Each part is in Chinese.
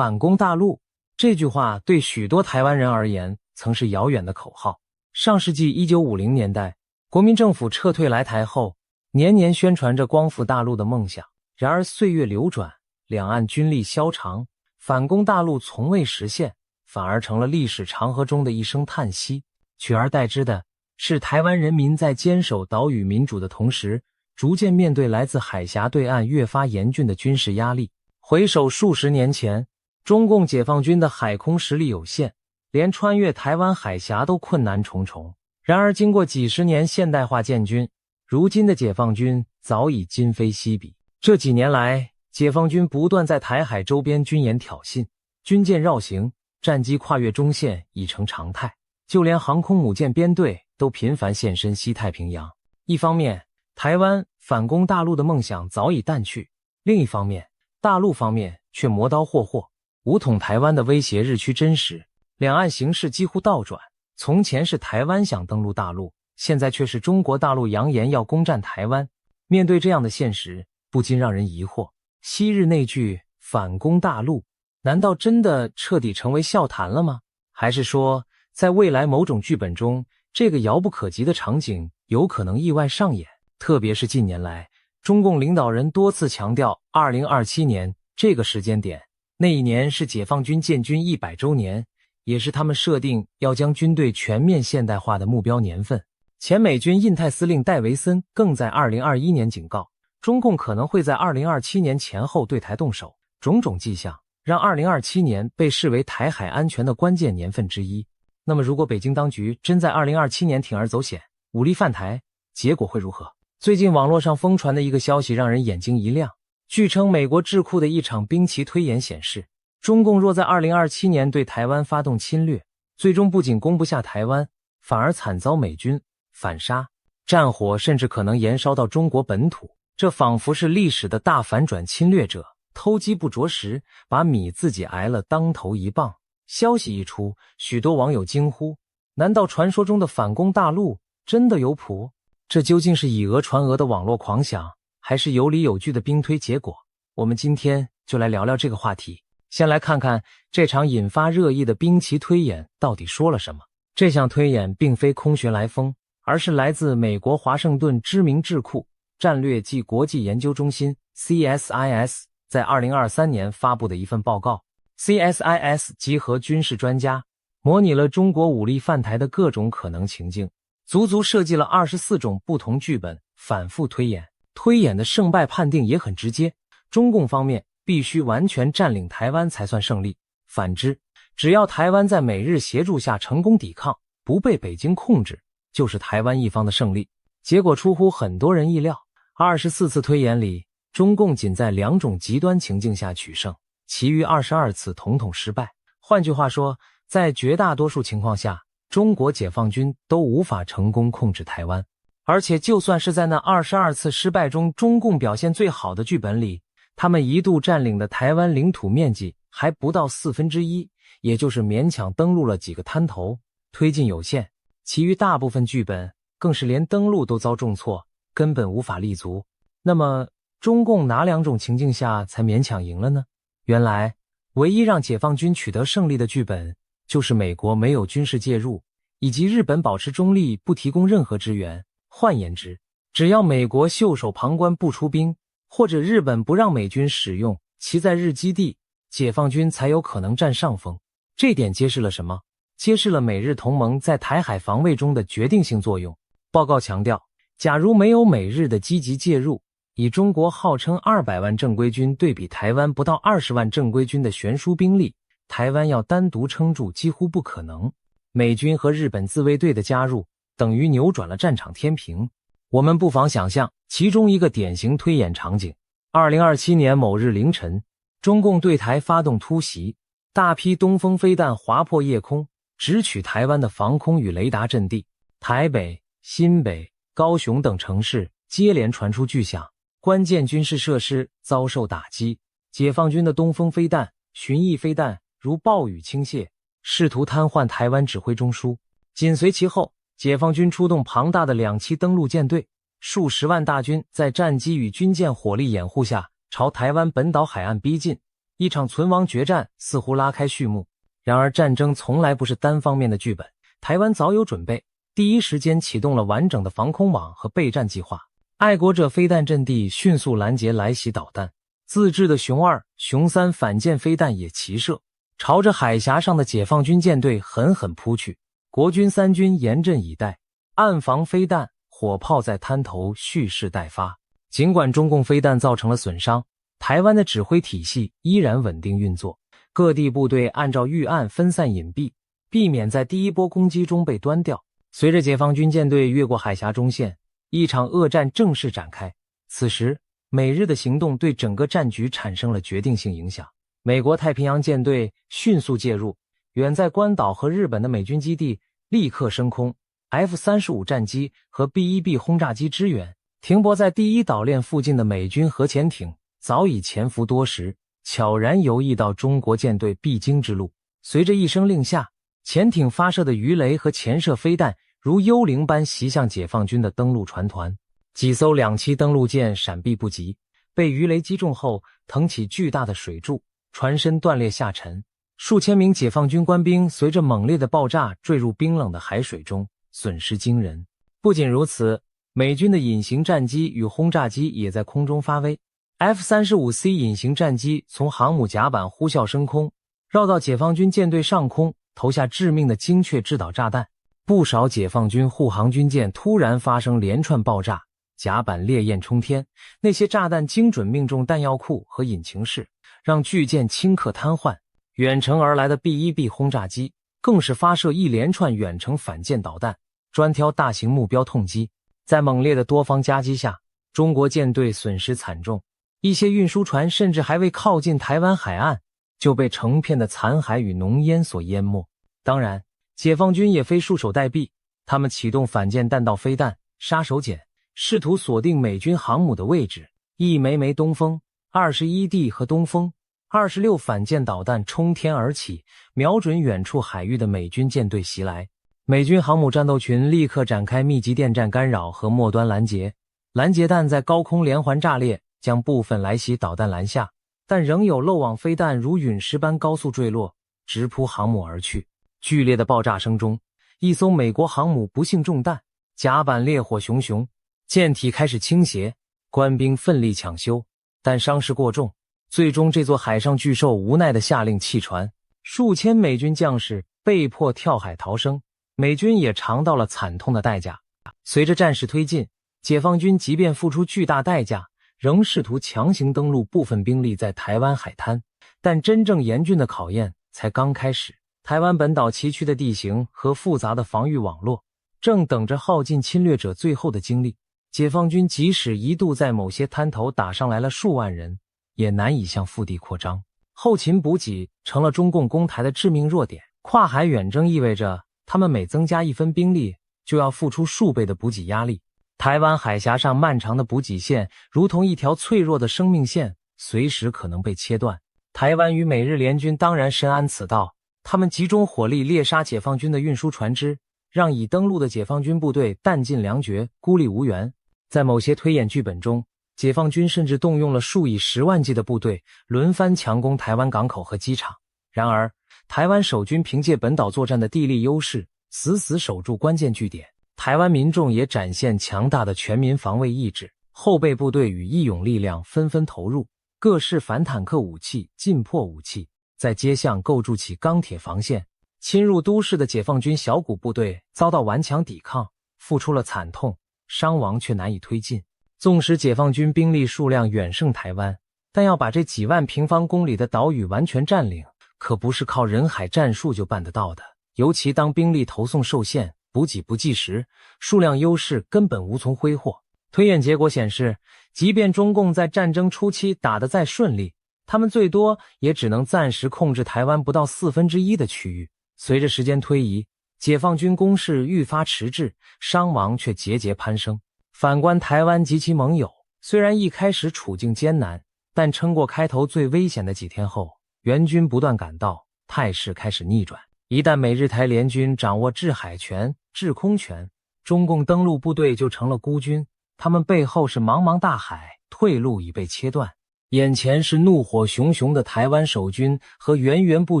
反攻大陆，这句话对许多台湾人而言曾是遥远的口号。上世纪1950年代，国民政府撤退来台后，年年宣传着光复大陆的梦想。然而岁月流转，两岸军力消长，反攻大陆从未实现，反而成了历史长河中的一声叹息。取而代之的是台湾人民在坚守岛屿民主的同时，逐渐面对来自海峡对岸越发严峻的军事压力。回首数十年前，中共解放军的海空实力有限，连穿越台湾海峡都困难重重。然而经过几十年现代化建军，如今的解放军早已今非昔比。这几年来，解放军不断在台海周边军演挑衅，军舰绕行，战机跨越中线已成常态，就连航空母舰编队都频繁现身西太平洋。一方面，台湾反攻大陆的梦想早已淡去，另一方面，大陆方面却磨刀霍霍，武统台湾的威胁日趋真实，两岸形势几乎倒转。从前是台湾想登陆大陆，现在却是中国大陆扬言要攻占台湾。面对这样的现实，不禁让人疑惑，昔日那句反攻大陆，难道真的彻底成为笑谈了吗？还是说，在未来某种剧本中，这个遥不可及的场景有可能意外上演？特别是近年来，中共领导人多次强调2027年这个时间点，那一年是解放军建军100周年，也是他们设定要将军队全面现代化的目标年份。前美军印太司令戴维森更在2021年警告，中共可能会在2027年前后对台动手，种种迹象让2027年被视为台海安全的关键年份之一。那么如果北京当局真在2027年铤而走险，武力犯台，结果会如何？最近网络上疯传的一个消息让人眼睛一亮，据称美国智库的一场兵棋推演显示，中共若在2027年对台湾发动侵略，最终不仅攻不下台湾，反而惨遭美军反杀，战火甚至可能延烧到中国本土。这仿佛是历史的大反转，侵略者偷鸡不着蚀，把米自己挨了当头一棒。消息一出，许多网友惊呼，难道传说中的反攻大陆真的有谱？这究竟是以讹传讹的网络狂想，还是有理有据的兵推结果？我们今天就来聊聊这个话题。先来看看这场引发热议的兵棋推演到底说了什么。这项推演并非空穴来风，而是来自美国华盛顿知名智库战略暨国际研究中心 CSIS 在2023年发布的一份报告。CSIS 集合军事专家，模拟了中国武力犯台的各种可能情境，足足设计了24种不同剧本，反复推演。推演的胜败判定也很直接，中共方面必须完全占领台湾才算胜利，反之，只要台湾在美日协助下成功抵抗，不被北京控制，就是台湾一方的胜利。结果出乎很多人意料，24次推演里，中共仅在2种极端情境下取胜，其余22次统统失败。换句话说，在绝大多数情况下，中国解放军都无法成功控制台湾。而且就算是在那22次失败中，中共表现最好的剧本里，他们一度占领的台湾领土面积还不到1/4，也就是勉强登陆了几个滩头，推进有限。其余大部分剧本更是连登陆都遭重挫，根本无法立足。那么中共哪2种情境下才勉强赢了呢？原来唯一让解放军取得胜利的剧本，就是美国没有军事介入，以及日本保持中立，不提供任何支援。换言之，只要美国袖手旁观不出兵，或者日本不让美军使用其在日基地，解放军才有可能占上风。这点揭示了什么？揭示了美日同盟在台海防卫中的决定性作用。报告强调，假如没有美日的积极介入，以中国号称200万正规军对比台湾不到20万正规军的悬殊兵力，台湾要单独撑住几乎不可能。美军和日本自卫队的加入等于扭转了战场天平。我们不妨想象其中一个典型推演场景：2027年某日凌晨，中共对台发动突袭，大批东风飞弹划破夜空，直取台湾的防空与雷达阵地。台北、新北、高雄等城市接连传出巨响，关键军事设施遭受打击。解放军的东风飞弹、巡弋飞弹如暴雨倾泻，试图瘫痪台湾指挥中枢。紧随其后，解放军出动庞大的2栖登陆舰队，数十万大军在战机与军舰火力掩护下朝台湾本岛海岸逼近。一场存亡决战似乎拉开序幕。然而战争从来不是单方面的剧本，台湾早有准备，第一时间启动了完整的防空网和备战计划。爱国者飞弹阵地迅速拦截来袭导弹，自制的熊2、熊3反舰飞弹也齐射，朝着海峡上的解放军舰队狠狠扑去。国军三军严阵以待，岸防飞弹、火炮在滩头蓄势待发。尽管中共飞弹造成了损伤，台湾的指挥体系依然稳定运作，各地部队按照预案分散隐蔽，避免在第一波攻击中被端掉。随着解放军舰队越过海峡中线，一场恶战正式展开。此时，美日的行动对整个战局产生了决定性影响。美国太平洋舰队迅速介入，远在关岛和日本的美军基地立刻升空， F-35战机和 B-1B 轰炸机支援。停泊在第一岛链附近的美军核潜艇早已潜伏多时，悄然游弋到中国舰队必经之路。随着一声令下，潜艇发射的鱼雷和潜射飞弹如幽灵般袭向解放军的登陆船团，几艘两栖登陆舰闪避不及，被鱼雷击中后腾起巨大的水柱，船身断裂下沉，数千名解放军官兵随着猛烈的爆炸坠入冰冷的海水中，损失惊人。不仅如此，美军的隐形战机与轰炸机也在空中发威。F-35C 隐形战机从航母甲板呼啸升空，绕到解放军舰队上空，投下致命的精确制导炸弹。不少解放军护航军舰突然发生连串爆炸，甲板烈焰冲天，那些炸弹精准命中弹药库和引擎室，让巨舰顷刻瘫痪。远程而来的 B-1B 轰炸机更是发射一连串远程反舰导弹，专挑大型目标痛击。在猛烈的多方夹击下，中国舰队损失惨重，一些运输船甚至还未靠近台湾海岸，就被成片的残骸与浓烟所淹没。当然，解放军也非束手待毙，他们启动反舰弹道飞弹、杀手锏，试图锁定美军航母的位置。一枚枚东风、21D 和东风、26反舰导弹冲天而起，瞄准远处海域的美军舰队袭来。美军航母战斗群立刻展开密集电站干扰和末端拦截，拦截弹在高空连环炸裂，将部分来袭导弹拦下，但仍有漏网飞弹如陨石般高速坠落，直扑航母而去。剧烈的爆炸声中，一艘美国航母不幸中弹，甲板烈火熊熊，舰体开始倾斜，官兵奋力抢修，但伤势过重，最终这座海上巨兽无奈地下令弃船，数千美军将士被迫跳海逃生。美军也尝到了惨痛的代价。随着战事推进，解放军即便付出巨大代价，仍试图强行登陆部分兵力在台湾海滩，但真正严峻的考验才刚开始。台湾本岛崎岖的地形和复杂的防御网络，正等着耗尽侵略者最后的精力。解放军即使一度在某些滩头打上来了数万人，也难以向腹地扩张。后勤补给成了中共攻台的致命弱点。跨海远征意味着他们每增加一分兵力，就要付出数倍的补给压力。台湾海峡上漫长的补给线如同一条脆弱的生命线，随时可能被切断。台湾与美日联军当然深谙此道，他们集中火力猎杀解放军的运输船只，让已登陆的解放军部队弹尽粮绝，孤立无援。在某些推演剧本中，解放军甚至动用了数以10万计的部队，轮番强攻台湾港口和机场。然而，台湾守军凭借本岛作战的地利优势，死死守住关键据点。台湾民众也展现强大的全民防卫意志，后备部队与义勇力量纷纷投入，各式反坦克武器、近迫武器在街巷构筑起钢铁防线。侵入都市的解放军小股部队遭到顽强抵抗，付出了惨痛，伤亡却难以推进。纵使解放军兵力数量远胜台湾，但要把这几万平方公里的岛屿完全占领，可不是靠人海战术就办得到的。尤其当兵力投送受限，补给不济时，数量优势根本无从挥霍。推演结果显示，即便中共在战争初期打得再顺利，他们最多也只能暂时控制台湾不到1/4的区域。随着时间推移，解放军攻势愈发迟滞，伤亡却节节攀升。反观台湾及其盟友，虽然一开始处境艰难，但撑过开头最危险的几天后，援军不断赶到，态势开始逆转。一旦美日台联军掌握制海权、制空权，中共登陆部队就成了孤军，他们背后是茫茫大海，退路已被切断。眼前是怒火熊熊的台湾守军和源源不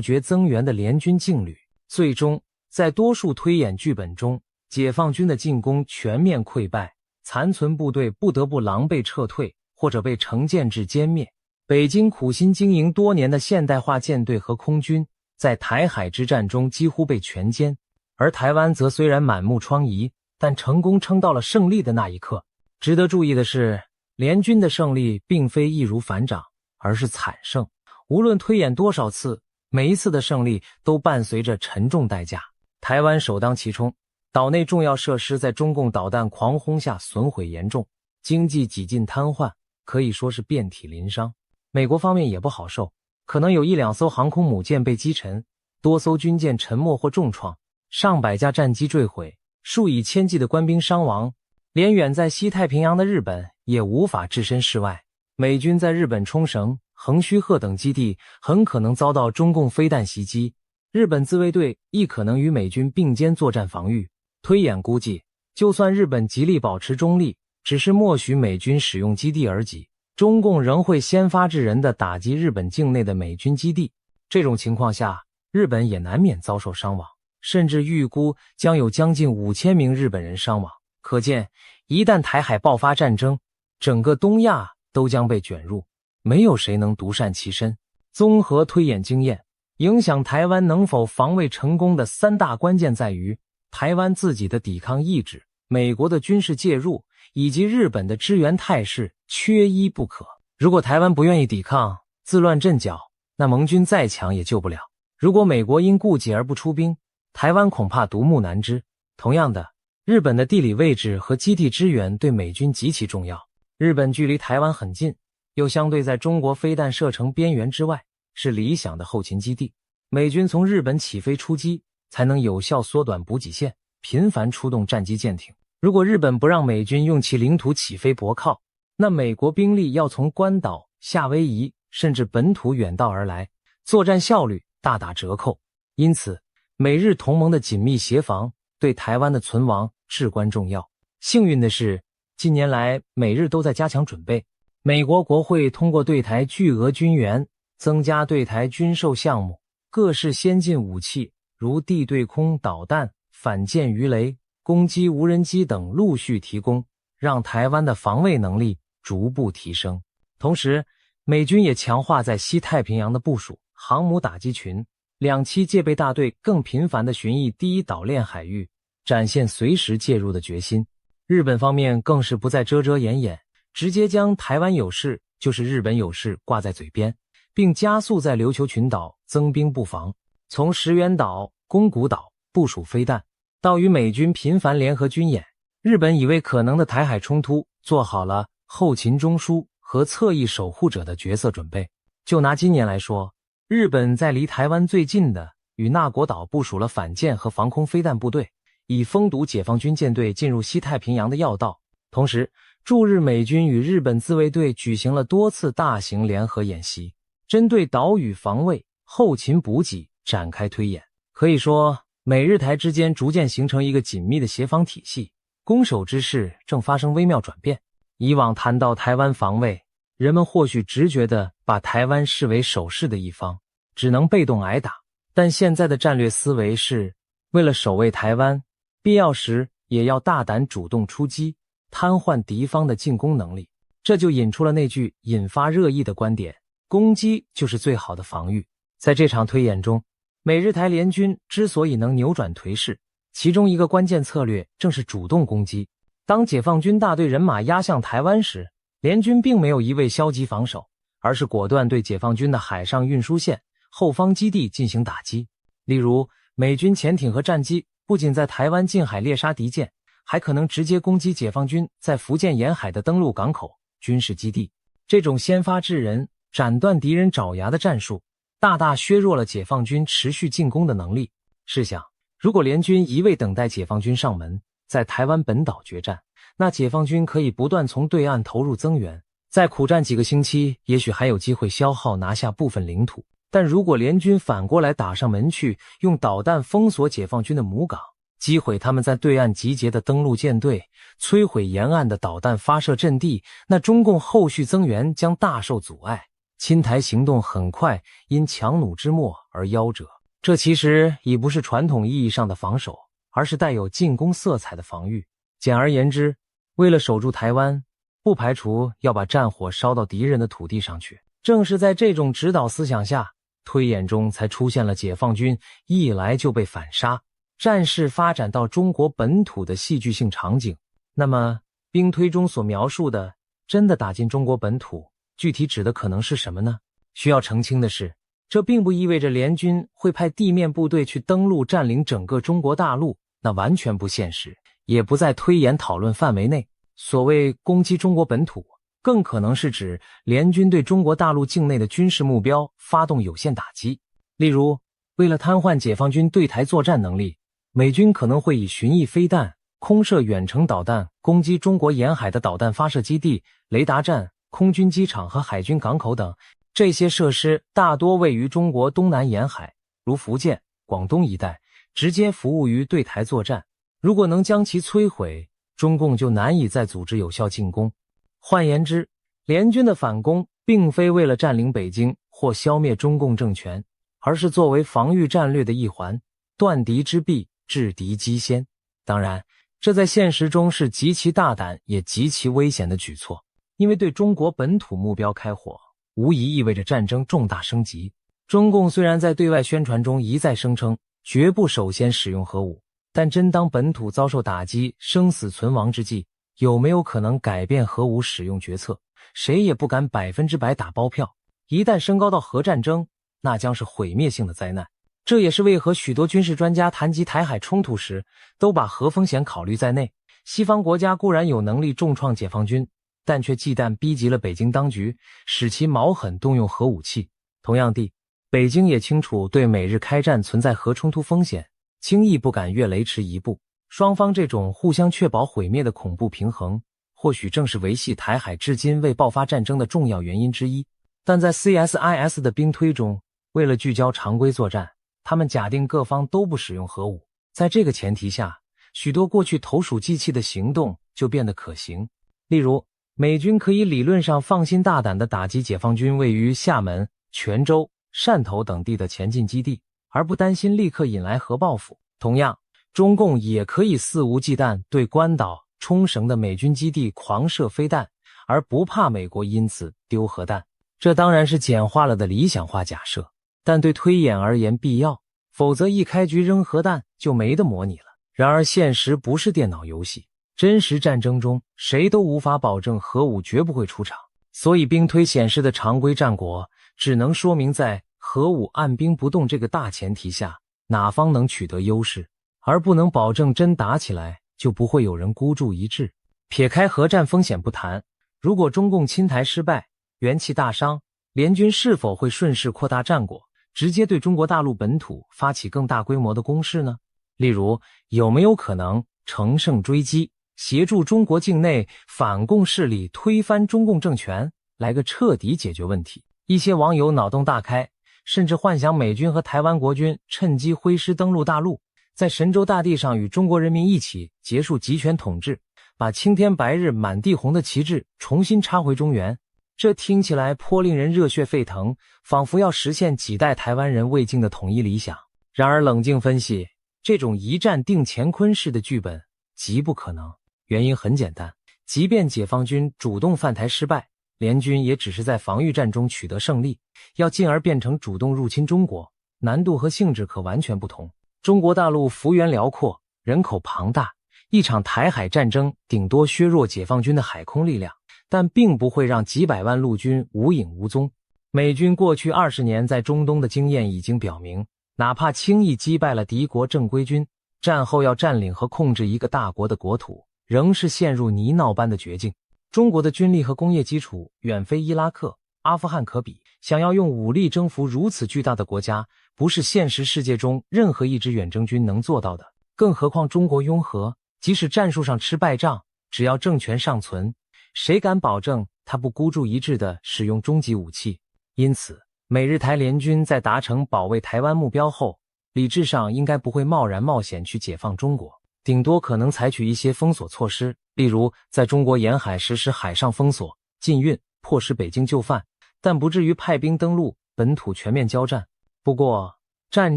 绝增援的联军劲旅。最终，在多数推演剧本中，解放军的进攻全面溃败，残存部队不得不狼狈撤退，或者被成建制歼灭。北京苦心经营多年的现代化舰队和空军，在台海之战中几乎被全歼，而台湾则虽然满目疮痍，但成功撑到了胜利的那一刻。值得注意的是，联军的胜利并非易如反掌，而是惨胜。无论推演多少次，每一次的胜利都伴随着沉重代价。台湾首当其冲，岛内重要设施在中共导弹狂轰下损毁严重，经济几近瘫痪，可以说是遍体鳞伤。美国方面也不好受，可能有1-2艘航空母舰被击沉，多艘军舰沉没或重创，上百架战机坠毁，数以千计的官兵伤亡。连远在西太平洋的日本也无法置身事外，美军在日本冲绳、横须贺等基地很可能遭到中共飞弹袭击，日本自卫队亦可能与美军并肩作战防御。推演估计，就算日本极力保持中立，只是默许美军使用基地而已，中共仍会先发制人地打击日本境内的美军基地。这种情况下，日本也难免遭受伤亡，甚至预估将有将近5000名日本人伤亡。可见，一旦台海爆发战争，整个东亚都将被卷入，没有谁能独善其身。综合推演经验，影响台湾能否防卫成功的3大关键在于台湾自己的抵抗意志、美国的军事介入以及日本的支援态势，缺一不可。如果台湾不愿意抵抗，自乱阵脚，那盟军再强也救不了。如果美国因顾忌而不出兵，台湾恐怕独木难支。同样的，日本的地理位置和基地支援对美军极其重要。日本距离台湾很近，又相对在中国飞弹射程边缘之外，是理想的后勤基地。美军从日本起飞出击，才能有效缩短补给线，频繁出动战机舰艇。如果日本不让美军用其领土起飞泊靠，那美国兵力要从关岛、夏威夷甚至本土远道而来，作战效率大打折扣。因此，美日同盟的紧密协防对台湾的存亡至关重要。幸运的是，近年来美日都在加强准备。美国国会通过对台巨额军援，增加对台军售项目，各式先进武器如地对空导弹、反舰鱼雷、攻击无人机等陆续提供，让台湾的防卫能力逐步提升。同时，美军也强化在西太平洋的部署，航母打击群、2栖戒备大队更频繁地巡弋第一岛链海域，展现随时介入的决心。日本方面更是不再遮遮掩掩，直接将台湾有事就是日本有事挂在嘴边，并加速在琉球群岛增兵布防，从石垣岛、宫古岛部署飞弹，到与美军频繁联合军演，日本已为可能的台海冲突做好了后勤中枢和侧翼守护者的角色准备。就拿今年来说，日本在离台湾最近的与那国岛部署了反舰和防空飞弹部队，以封堵解放军舰队进入西太平洋的要道。同时，驻日美军与日本自卫队举行了多次大型联合演习，针对岛屿防卫、后勤补给展开推演。可以说，美日台之间逐渐形成一个紧密的协防体系，攻守之势正发生微妙转变。以往谈到台湾防卫，人们或许直觉地把台湾视为守势的一方，只能被动挨打。但现在的战略思维是，为了守卫台湾，必要时也要大胆主动出击，瘫痪敌方的进攻能力。这就引出了那句引发热议的观点：攻击就是最好的防御。在这场推演中，美日台联军之所以能扭转颓势，其中一个关键策略正是主动攻击。当解放军大队人马压向台湾时，联军并没有一味消极防守，而是果断对解放军的海上运输线、后方基地进行打击。例如，美军潜艇和战机不仅在台湾近海猎杀敌舰，还可能直接攻击解放军在福建沿海的登陆港口、军事基地。这种先发制人、斩断敌人爪牙的战术，大大削弱了解放军持续进攻的能力。试想，如果联军一味等待解放军上门，在台湾本岛决战，那解放军可以不断从对岸投入增援，再苦战几个星期，也许还有机会消耗拿下部分领土。但如果联军反过来打上门去，用导弹封锁解放军的母港，击毁他们在对岸集结的登陆舰队，摧毁沿岸的导弹发射阵地，那中共后续增援将大受阻碍，侵台行动很快因强弩之末而夭折。这其实已不是传统意义上的防守，而是带有进攻色彩的防御。简而言之，为了守住台湾，不排除要把战火烧到敌人的土地上去。正是在这种指导思想下，推演中才出现了解放军一来就被反杀，战事发展到中国本土的戏剧性场景。那么兵推中所描述的真的打进中国本土，具体指的可能是什么呢？需要澄清的是，这并不意味着联军会派地面部队去登陆占领整个中国大陆，那完全不现实，也不在推演讨论范围内。所谓攻击中国本土，更可能是指联军对中国大陆境内的军事目标发动有限打击。例如，为了瘫痪解放军对台作战能力，美军可能会以巡弋飞弹、空射远程导弹攻击中国沿海的导弹发射基地、雷达站、空军机场和海军港口等。这些设施大多位于中国东南沿海，如福建、广东一带，直接服务于对台作战。如果能将其摧毁，中共就难以再组织有效进攻。换言之，联军的反攻并非为了占领北京或消灭中共政权，而是作为防御战略的一环，断敌之臂，制敌机先。当然，这在现实中是极其大胆也极其危险的举措，因为对中国本土目标开火，无疑意味着战争重大升级。中共虽然在对外宣传中一再声称绝不首先使用核武，但真当本土遭受打击、生死存亡之际，有没有可能改变核武使用决策？谁也不敢100%打包票。一旦升高到核战争，那将是毁灭性的灾难。这也是为何许多军事专家谈及台海冲突时，都把核风险考虑在内。西方国家固然有能力重创解放军，但却忌惮逼急了北京当局，使其毛狠动用核武器。同样地，北京也清楚对美日开战存在核冲突风险，轻易不敢越雷池一步。双方这种互相确保毁灭的恐怖平衡，或许正是维系台海至今未爆发战争的重要原因之一。但在 CSIS 的兵推中，为了聚焦常规作战，他们假定各方都不使用核武。在这个前提下，许多过去投鼠忌器的行动就变得可行。例如，美军可以理论上放心大胆地打击解放军位于厦门、泉州、汕头等地的前进基地，而不担心立刻引来核报复。同样，中共也可以肆无忌惮对关岛、冲绳的美军基地狂射飞弹，而不怕美国因此丢核弹。这当然是简化了的理想化假设，但对推演而言必要，否则一开局扔核弹就没得模拟了。然而现实不是电脑游戏，真实战争中谁都无法保证核武绝不会出场，所以兵推显示的常规战果只能说明在核武按兵不动这个大前提下，哪方能取得优势，而不能保证真打起来就不会有人孤注一掷。撇开核战风险不谈，如果中共侵台失败，元气大伤，联军是否会顺势扩大战果，直接对中国大陆本土发起更大规模的攻势呢？例如，有没有可能乘胜追击，协助中国境内反共势力推翻中共政权，来个彻底解决问题？一些网友脑洞大开，甚至幻想美军和台湾国军趁机挥师登陆大陆，在神州大地上与中国人民一起结束集权统治，把青天白日满地红的旗帜重新插回中原。这听起来颇令人热血沸腾，仿佛要实现几代台湾人未尽的统一理想。然而冷静分析，这种一战定乾坤式的剧本极不可能。原因很简单，即便解放军主动犯台失败，联军也只是在防御战中取得胜利，要进而变成主动入侵中国，难度和性质可完全不同。中国大陆幅员辽阔，人口庞大，一场台海战争顶多削弱解放军的海空力量，但并不会让几百万陆军无影无踪。美军过去20年在中东的经验已经表明，哪怕轻易击败了敌国正规军，战后要占领和控制一个大国的国土，仍是陷入泥淖般的绝境。中国的军力和工业基础远非伊拉克、阿富汗可比，想要用武力征服如此巨大的国家，不是现实世界中任何一支远征军能做到的。更何况中国拥核，即使战术上吃败仗，只要政权尚存，谁敢保证他不孤注一掷地使用终极武器？因此，美日台联军在达成保卫台湾目标后，理智上应该不会贸然冒险去解放中国，顶多可能采取一些封锁措施，例如在中国沿海实施海上封锁、禁运，迫使北京就范，但不至于派兵登陆本土全面交战。不过，战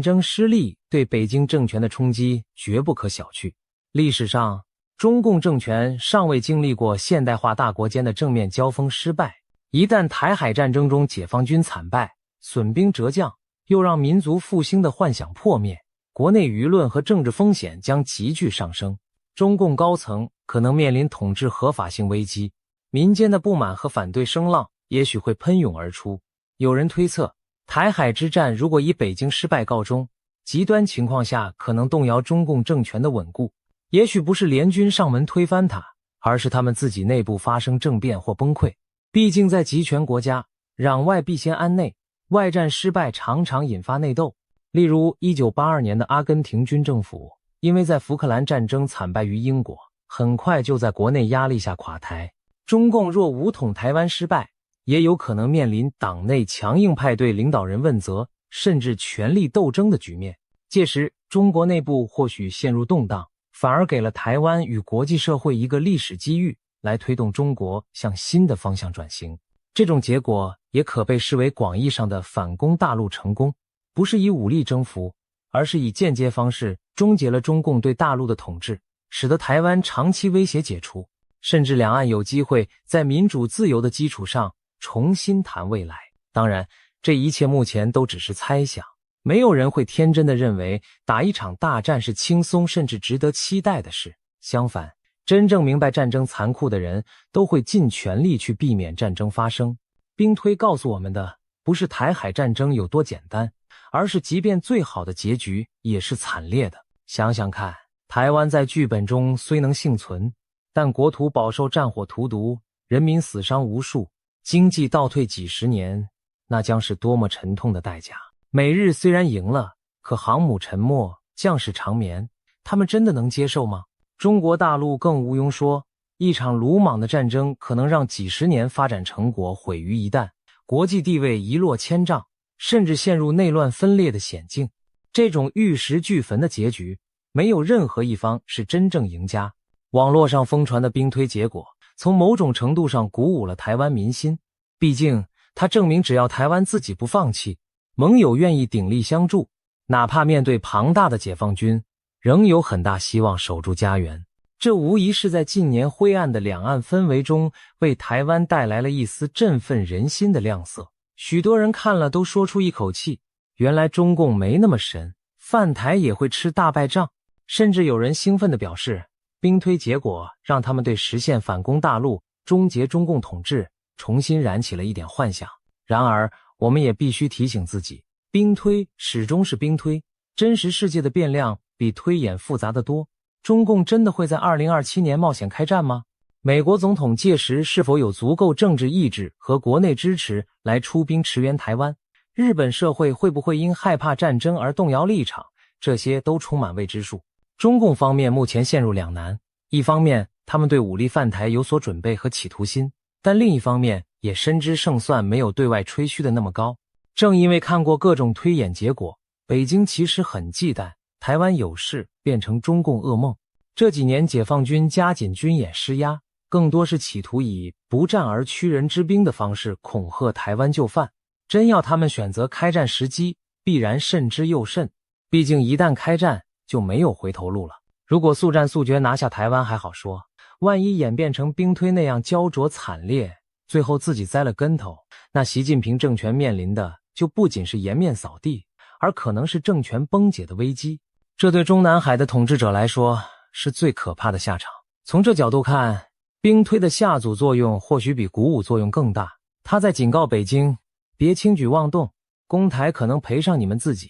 争失利对北京政权的冲击绝不可小觑。历史上，中共政权尚未经历过现代化大国间的正面交锋失败，一旦台海战争中解放军惨败，损兵折将，又让民族复兴的幻想破灭，国内舆论和政治风险将急剧上升，中共高层可能面临统治合法性危机，民间的不满和反对声浪也许会喷涌而出。有人推测，台海之战如果以北京失败告终，极端情况下可能动摇中共政权的稳固，也许不是联军上门推翻它，而是他们自己内部发生政变或崩溃。毕竟在集权国家，攘外必先安内，外战失败常常引发内斗。例如1982年的阿根廷军政府，因为在福克兰战争惨败于英国，很快就在国内压力下垮台。中共若武统台湾失败，也有可能面临党内强硬派对领导人问责，甚至权力斗争的局面。届时，中国内部或许陷入动荡，反而给了台湾与国际社会一个历史机遇，来推动中国向新的方向转型。这种结果也可被视为广义上的反攻大陆成功，不是以武力征服，而是以间接方式终结了中共对大陆的统治，使得台湾长期威胁解除，甚至两岸有机会在民主自由的基础上重新谈未来。当然，这一切目前都只是猜想，没有人会天真的认为打一场大战是轻松甚至值得期待的事。相反，真正明白战争残酷的人都会尽全力去避免战争发生。兵推告诉我们的不是台海战争有多简单，而是即便最好的结局也是惨烈的。想想看，台湾在剧本中虽能幸存，但国土饱受战火荼毒，人民死伤无数，经济倒退几十年，那将是多么沉痛的代价。美日虽然赢了，可航母沉没，将士长眠，他们真的能接受吗？中国大陆更毋庸说，一场鲁莽的战争可能让几十年发展成果毁于一旦，国际地位一落千丈，甚至陷入内乱分裂的险境。这种玉石俱焚的结局，没有任何一方是真正赢家。网络上疯传的兵推结果，从某种程度上鼓舞了台湾民心，毕竟它证明只要台湾自己不放弃，盟友愿意鼎力相助，哪怕面对庞大的解放军，仍有很大希望守住家园。这无疑是在近年灰暗的两岸氛围中，为台湾带来了一丝振奋人心的亮色。许多人看了都说出一口气，原来中共没那么神，犯台也会吃大败仗。甚至有人兴奋地表示，兵推结果让他们对实现反攻大陆、终结中共统治重新燃起了一点幻想。然而，我们也必须提醒自己，兵推始终是兵推，真实世界的变量比推演复杂得多。中共真的会在2027年冒险开战吗？美国总统届时是否有足够政治意志和国内支持来出兵驰援台湾？日本社会会不会因害怕战争而动摇立场？这些都充满未知数。中共方面目前陷入两难，一方面他们对武力犯台有所准备和企图心，但另一方面也深知胜算没有对外吹嘘的那么高。正因为看过各种推演结果，北京其实很忌惮台湾有事变成中共噩梦。这几年解放军加紧军演施压，更多是企图以不战而屈人之兵的方式恐吓台湾就范。真要他们选择开战时机，必然慎之又慎。毕竟一旦开战，就没有回头路了。如果速战速决拿下台湾还好说，万一演变成兵推那样焦灼惨烈，最后自己栽了跟头，那习近平政权面临的就不仅是颜面扫地，而可能是政权崩解的危机。这对中南海的统治者来说是最可怕的下场。从这角度看，兵推的下阻作用或许比鼓舞作用更大。他在警告北京，别轻举妄动，攻台可能赔上你们自己。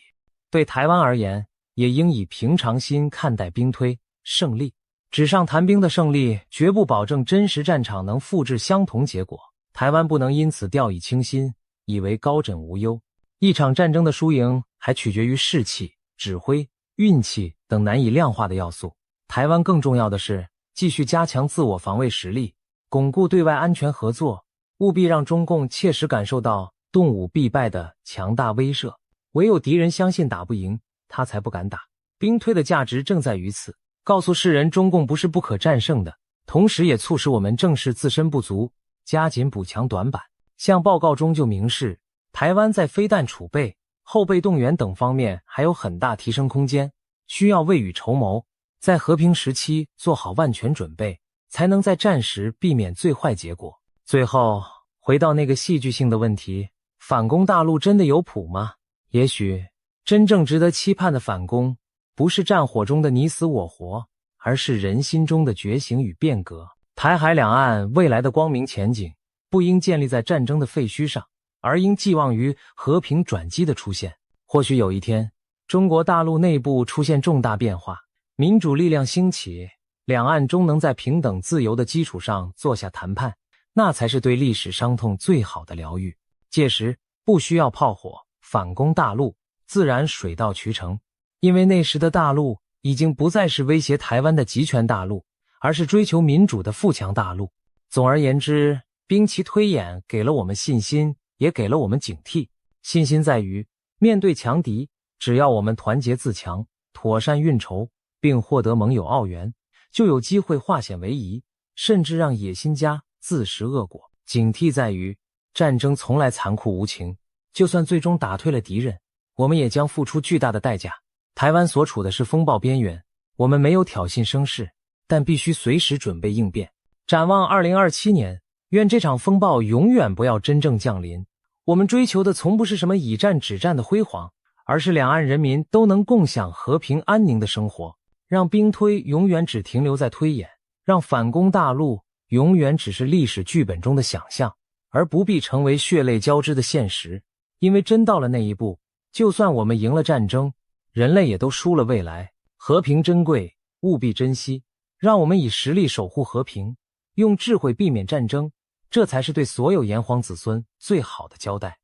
对台湾而言，也应以平常心看待兵推。胜利纸上谈兵的胜利绝不保证真实战场能复制相同结果，台湾不能因此掉以轻心，以为高枕无忧。一场战争的输赢还取决于士气、指挥、运气等难以量化的要素。台湾更重要的是继续加强自我防卫实力，巩固对外安全合作，务必让中共切实感受到动武必败的强大威慑。唯有敌人相信打不赢，他才不敢打。兵推的价值正在于此，告诉世人中共不是不可战胜的，同时也促使我们正视自身不足，加紧补强短板。像报告中就明示，台湾在飞弹储备、后备动员等方面还有很大提升空间，需要未雨绸缪，在和平时期做好万全准备，才能在战时避免最坏结果。最后回到那个戏剧性的问题，反攻大陆真的有谱吗？也许真正值得期盼的反攻，不是战火中的你死我活，而是人心中的觉醒与变革。台海两岸未来的光明前景，不应建立在战争的废墟上，而应寄望于和平转机的出现。或许有一天，中国大陆内部出现重大变化，民主力量兴起，两岸终能在平等自由的基础上坐下谈判，那才是对历史伤痛最好的疗愈。届时不需要炮火，反攻大陆自然水到渠成，因为那时的大陆已经不再是威胁台湾的集权大陆，而是追求民主的富强大陆。总而言之，兵棋推演给了我们信心，也给了我们警惕。信心在于，面对强敌，只要我们团结自强，妥善运筹，并获得盟友澳援，就有机会化险为夷，甚至让野心家自食恶果。警惕在于，战争从来残酷无情，就算最终打退了敌人，我们也将付出巨大的代价。台湾所处的是风暴边缘，我们没有挑衅声势，但必须随时准备应变。展望2027年，愿这场风暴永远不要真正降临。我们追求的从不是什么以战止战的辉煌，而是两岸人民都能共享和平安宁的生活。让兵推永远只停留在推演，让反攻大陆永远只是历史剧本中的想象，而不必成为血泪交织的现实。因为真到了那一步，就算我们赢了战争，人类也都输了未来。和平珍贵，务必珍惜。让我们以实力守护和平，用智慧避免战争，这才是对所有炎黄子孙最好的交代。